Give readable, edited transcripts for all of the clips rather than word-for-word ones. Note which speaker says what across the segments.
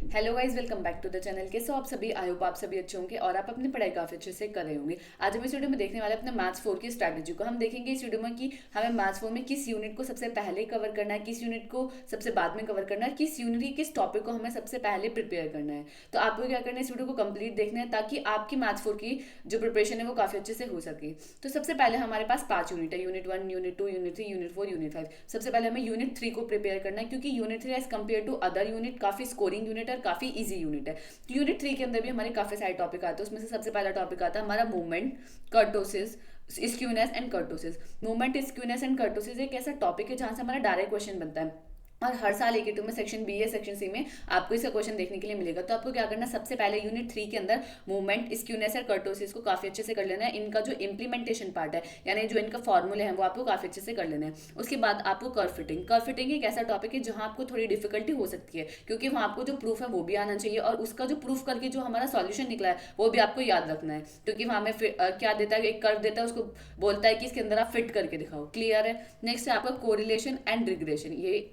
Speaker 1: Hello guys, welcome back to the channel. कैसे हो आप सभी? आई होप आप सभी अच्छे होंगे और आप अपनी पढ़ाई काफी अच्छे से कर रहे होंगे। आज हम इस वीडियो में देखने वाले अपने मैथ्स 4 की स्ट्रैटेजी को। हम देखेंगे इस वीडियो में कि हमें मैथ्स 4 में किस यूनिट को सबसे पहले कवर करना है, किस यूनिट को सबसे बाद में कवर करना है, किस यूनिट की किस टॉपिक को हमें सबसे पहले प्रिपेयर करना है। तो आपको क्या करना है, इस वीडियो को कंप्लीट देखना है ताकि आपकी मैथ्स 4 की जो प्रिपरेशन है वो काफी अच्छे से हो सके। तो सबसे पहले हमारे पास 5 यूनिट है, unit 1, unit 2, unit 3, unit 4, unit 5। सबसे पहले हमें यूनिट 3 को प्रिपेयर करना है क्योंकि unit 3 as compare to other unit काफी स्कोरिंग यूनिट है और काफी ईजी यूनिट है। तो यूनिट 3 के अंदर भी हमारे काफी सारे टॉपिक आते हैं। उसमें से सबसे पहला टॉपिक आता है हमारा movement, kurtosis, skewness and kurtosis. Movement, skewness and kurtosis एक ऐसा टॉपिक है जहां से हमारा डायरेक्ट क्वेश्चन बनता है और हर साल एक टू में सेक्शन बी या सेक्शन सी में आपको इसका क्वेश्चन देखने के लिए मिलेगा। तो आपको क्या करना है, सबसे पहले यूनिट 3 के अंदर मूवमेंट, स्क्यूनेस और कर्टोसिस को काफी अच्छे से कर लेना है। इनका जो इंप्लीमेंटेशन पार्ट है यानी जो इनका फॉर्मूले हैं वो आपको काफी अच्छे से कर लेना है। उसके बाद आपको कर्व फिटिंग, कर्व फिटिंग एक ऐसा टॉपिक है जहां आपको थोड़ी डिफिकल्टी हो सकती है क्योंकि वहां आपको जो प्रूफ है वो भी आना चाहिए और उसका जो प्रूफ करके जो हमारा सॉल्यूशन निकला है वो भी आपको याद रखना है क्योंकि वहां में क्या देता है, एक कर्व देता है, उसको बोलता है कि इसके अंदर आप फिट करके दिखाओ। क्लियर है? नेक्स्ट है आपका कोरिलेशन एंड रिग्रेशन। ये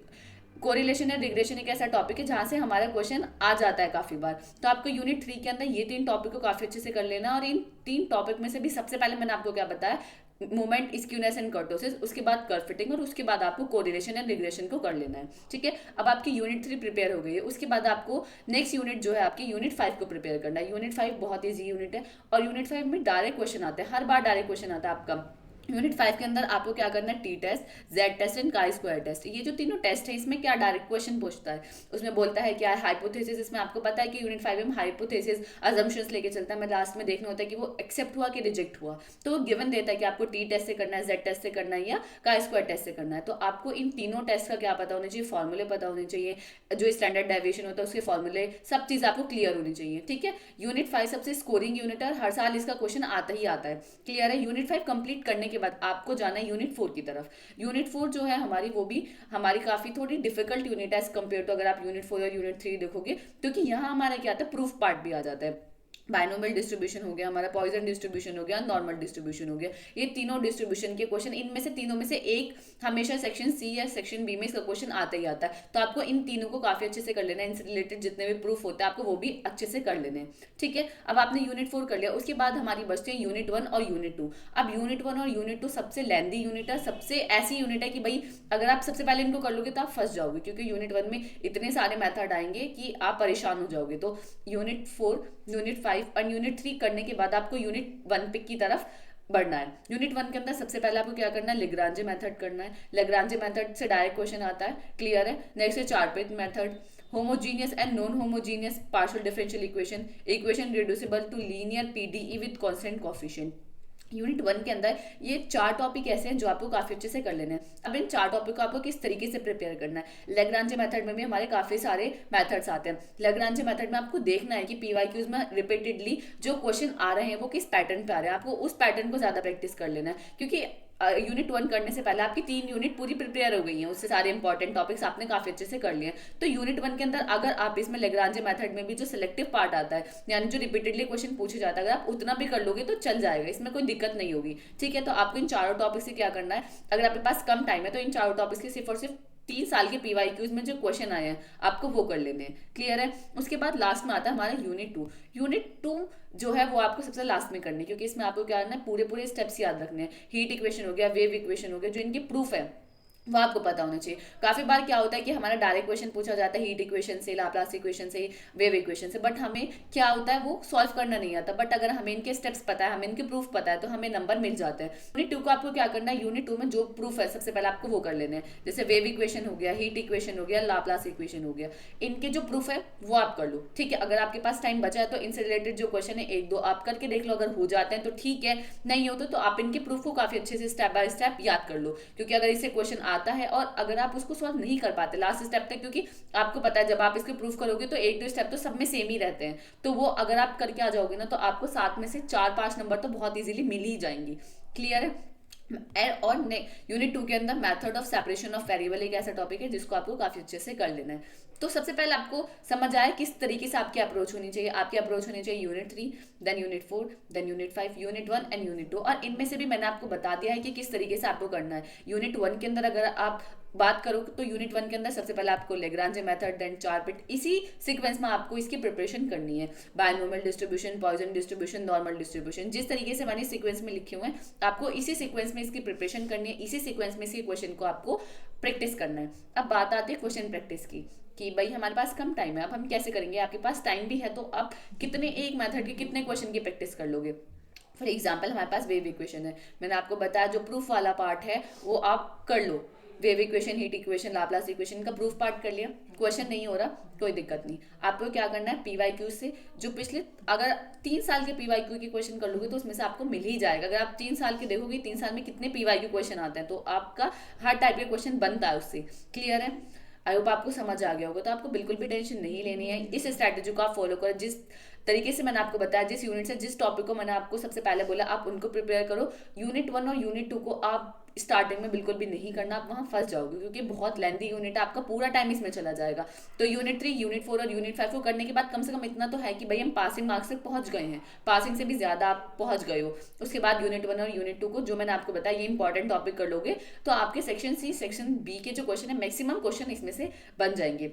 Speaker 1: कोरिलेशन एंड रिग्रेशन एक ऐसा टॉपिक है जहां से हमारा क्वेश्चन आ जाता है काफी बार। तो आपको यूनिट 3 के अंदर ये 3 टॉपिक को काफी अच्छे से कर लेना और इन 3 टॉपिक में से भी सबसे पहले मैंने आपको क्या बताया, मूवमेंट, स्क्यूनेस एंड कर्टोसिस, उसके बाद कर्व फिटिंग और उसके बाद आपको कोरिलेशन एंड रिग्रेशन को कर लेना है। ठीक है, अब आपकी यूनिट 3 प्रिपेयर हो गई है। उसके बाद आपको नेक्स्ट यूनिट जो है आपकी यूनिट 5 को प्रिपेयर करना है। यूनिट 5 बहुत ईजी यूनिट है और यूनिट 5 में डायरेक्ट क्वेश्चन आता है, हर बार डायरेक्ट क्वेश्चन आता है आपका। यूनिट 5 के अंदर आपको क्या करना है, T test, Z test and chi square test. ये जो तीनों टेस्ट है इसमें क्या डायरेक्ट क्वेश्चन पूछता है, उसमें बोलता है क्या है हाइपोथेसिस। इसमें आपको पता है कि यूनिट 5 में हाइपोथेसिस अजम्पशंस लेके चलता है। मैं लास्ट में देखना होता है कि वो एक्सेप्ट हुआ कि रिजेक्ट हुआ। तो वो गिवन देता है कि आपको टी टेस्ट से करना है, जेड टेस्ट से करना है या काई स्क्वायर टेस्ट से करना है। तो आपको इन तीनों टेस्ट का क्या पता होना चाहिए, फॉर्मूले पता होने चाहिए, जो स्टैंडर्ड डेविएशन होता है उसके फॉर्मूले, सब चीज आपको क्लियर होनी चाहिए। ठीक है, यूनिट 5 सबसे स्कोरिंग यूनिट है और हर साल इसका क्वेश्चन आता ही आता है। क्लियर है? यूनिट 5 कंप्लीट करने के बाद आपको जाना है यूनिट 4 की तरफ। यूनिट 4 जो है हमारी, वो भी हमारी काफी थोड़ी डिफिकल्ट यूनिट है एज कम्पेयर टू अगर आप यूनिट 4 और यूनिट 3 देखोगे, क्योंकि यहाँ हमारा क्या आता है, प्रूफ पार्ट भी आ जाता है। बाइनोमियल डिस्ट्रीब्यूशन हो गया हमारा, पॉइजन डिस्ट्रीब्यूशन हो गया, नॉर्मल डिस्ट्रीब्यूशन हो गया। ये तीनों डिस्ट्रीब्यूशन के क्वेश्चन, इनमें से तीनों में से एक हमेशा सेक्शन सी या सेक्शन बी में इसका क्वेश्चन आता ही आता है। तो आपको इन तीनों को काफी अच्छे से कर लेना है। इनसे रिलेटेड जितने भी प्रूफ होते हैं आपको वो भी अच्छे से कर लेने हैं। ठीक है, अब आपने यूनिट 4 कर लिया। उसके बाद हमारी बचती है यूनिट 1 और यूनिट 2। अब यूनिट 1 और यूनिट 2 सबसे लेंदी यूनिट है, सबसे ऐसी यूनिट है कि भाई अगर आप सबसे पहले इनको कर लोगे तो आप फंस जाओगे क्योंकि यूनिट 1 में इतने सारे मेथड आएंगे कि आप परेशान हो जाओगे। तो यूनिट 4, यूनिट 5 और यूनिट 3 करने के बाद आपको यूनिट 1 पिक की तरफ बढ़ना है। यूनिट 1 के अंदर सबसे पहले आपको क्या करना है, लेग्रांजे मेथड करना है। लेग्रांजे मेथड से डायरेक्ट क्वेश्चन आता है। क्लियर है? नेक्स्ट है Charpit method, homogeneous and non homogeneous partial differential equation, equation reducible to linear PDE with constant coefficient. Unit 1 के अंदर ये 4 टॉपिक ऐसे हैं जो आपको काफी अच्छे से कर लेने हैं। अब इन 4 टॉपिक को आपको किस तरीके से प्रिपेयर करना है, लेग्रांजे मेथड में भी हमारे काफी सारे मेथड्स आते हैं। लेग्रांजे मेथड में आपको देखना है कि पीवाईक्यूज में रिपीटेडली जो क्वेश्चन आ रहे हैं वो किस पैटर्न पे आ रहे हैं। आपको उस पैटर्न को ज्यादा प्रैक्टिस कर लेना है क्योंकि यूनिट 1 करने से पहले आपकी 3 यूनिट पूरी प्रिपेयर हो गई हैं, उससे सारे इंपॉर्टेंट टॉपिक्स आपने काफी अच्छे से कर लिए हैं। तो यूनिट 1 के अंदर अगर आप इसमें लेग्रांजे मेथड में भी जो सिलेक्टिव पार्ट आता है यानी जो रिपीटेडली क्वेश्चन पूछे जाता है, अगर आप उतना भी कर लोगे तो चल जाएगा, इसमें कोई दिक्कत नहीं होगी। ठीक है, तो आपको इन चारों टॉपिक से क्या करना है, अगर आपके पास कम टाइम है तो इन चारों टॉपिक्स की सिर्फ और सिर्फ 3 साल के पीवाईक्यूज में जो क्वेश्चन आए हैं आपको वो कर लेने हैं। क्लियर है? उसके बाद लास्ट में आता है हमारा यूनिट 2। यूनिट 2 जो है वो आपको सबसे लास्ट में करनी है क्योंकि इसमें आपको क्या करना है, पूरे पूरे स्टेप्स याद रखने हैं। हीट इक्वेशन हो गया, वेव इक्वेशन हो गया, जो इनके प्रूफ है वो आपको पता होना चाहिए। काफी बार क्या होता है कि हमारा डायरेक्ट क्वेश्चन पूछा जाता है हीट इक्वेशन से, लाप्लास इक्वेशन से, वेव इक्वेशन से, बट हमें क्या होता है वो सॉल्व करना नहीं आता। बट अगर हमें इनके स्टेप्स पता है, हमें इनके प्रूफ पता है तो हमें नंबर मिल जाते हैं। यूनिट 2 को आपको क्या करना है, यूनिट 2 में जो प्रूफ है सबसे पहले आपको वो कर लेने हैं। जैसे वेव इक्वेशन हो गया, हीट इक्वेशन हो गया, लाप्लास इक्वेशन हो गया, इनके जो प्रूफ है वो आप कर लो। ठीक है, अगर आपके पास टाइम बचा है तो इनसे रिलेटेड जो क्वेश्चन है 1-2 आप करके देख लो, अगर हो जाते हैं तो ठीक है, नहीं होते तो आप इनके प्रूफ को काफी अच्छे से स्टेप बाय स्टेप याद कर लो क्योंकि अगर इससे क्वेश्चन आता है और अगर आप उसको सॉल्व नहीं कर पाते लास्ट स्टेप तक, क्योंकि आपको पता है जब आप इसके प्रूफ करोगे तो 1-2 स्टेप तो सब में सेम ही रहते हैं, तो वो अगर आप करके आ जाओगे ना तो आपको 7 में से 4-5 नंबर तो बहुत इजीली मिल ही जाएंगी। क्लियर है? और यूनिट 2 के अंदर method of separation of variable एक ऐसा टॉपिक है जिसको आपको काफी अच्छे से कर लेना है। तो सबसे पहले आपको समझ आया किस तरीके से आपकी अप्रोच होनी चाहिए। आपकी अप्रोच होनी चाहिए unit 3, then unit 4, then unit 5, unit 1 and unit 2। और इनमें से भी मैंने आपको बता दिया है कि किस तरीके से आपको करना है। यूनिट 1 के अंदर अगर आप बात करो तो यूनिट 1 के अंदर सबसे पहले आपको लेग्रांजे मेथड, देन चारपिट, इसी सीक्वेंस में आपको इसकी प्रिपरेशन करनी है। Binomial distribution, Poisson distribution, normal distribution, जिस तरीके से मैंने सीक्वेंस में लिखे हुए हैं आपको इसी सीक्वेंस में इसकी प्रिपरेशन करनी है, इसी सीक्वेंस में इसी क्वेश्चन को आपको प्रैक्टिस करना है। अब बात आती है क्वेश्चन प्रैक्टिस की कि भाई हमारे पास कम टाइम है, अब हम कैसे करेंगे। आपके पास टाइम भी है तो आप कितने एक मेथड के कितने क्वेश्चन की प्रैक्टिस कर लोगे। फॉर एग्जाम्पल हमारे पास वेव इक्वेशन है, मैंने आपको बताया जो प्रूफ वाला पार्ट है वो आप कर लो। Wave equation, heat equation, Laplace equation का प्रूफ पार्ट कर लिया, क्वेश्चन नहीं हो रहा कोई दिक्कत नहीं। आपको क्या करना है, पीवाईक्यू से जो पिछले अगर 3 साल के पीवाईक्यू के क्वेश्चन कर लोगे तो उसमें से आपको मिल ही जाएगा। अगर आप 3 साल के देखोगे 3 साल में कितने पीवाईक्यू क्वेश्चन आते हैं तो आपका हर टाइप के क्वेश्चन बनता है उससे। क्लियर है, आई होप आपको समझ आ गया होगा। तो आपको बिल्कुल भी टेंशन नहीं लेनी है, इस स्ट्रैटेजी को आप फॉलो करो। जिस तरीके से मैंने आपको बताया, जिस यूनिट से जिस टॉपिक को मैंने आपको सबसे पहले बोला आप उनको प्रिपेयर करो। यूनिट 1 और यूनिट 2 को आप स्टार्टिंग में बिल्कुल भी नहीं करना, आप वहाँ फंस जाओगे क्योंकि बहुत लेंथी यूनिट है, आपका पूरा टाइम इसमें चला जाएगा। तो यूनिट 3, यूनिट 4 और यूनिट 5 को करने के बाद कम से कम इतना तो है कि भाई हम पासिंग मार्क्स तक पहुंच गए हैं, पासिंग से भी ज्यादा आप पहुंच गए हो। उसके बाद यूनिट 1 और यूनिट 2 को जो मैंने आपको बताया ये इंपॉर्टेंट टॉपिक कर लोगे तो आपके सेक्शन सी, सेक्शन बी के जो क्वेश्चन है मैक्सिमम क्वेश्चन इसमें से बन जाएंगे।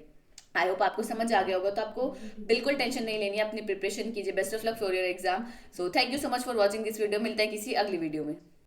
Speaker 1: आई होप आपको समझ आ गया होगा। तो आपको बिल्कुल टेंशन नहीं लेनी है, अपनी प्रिपरेशन कीजिए। Best of luck for your exam. So thank you so much for watching this video. मिलता है किसी अगली वीडियो में।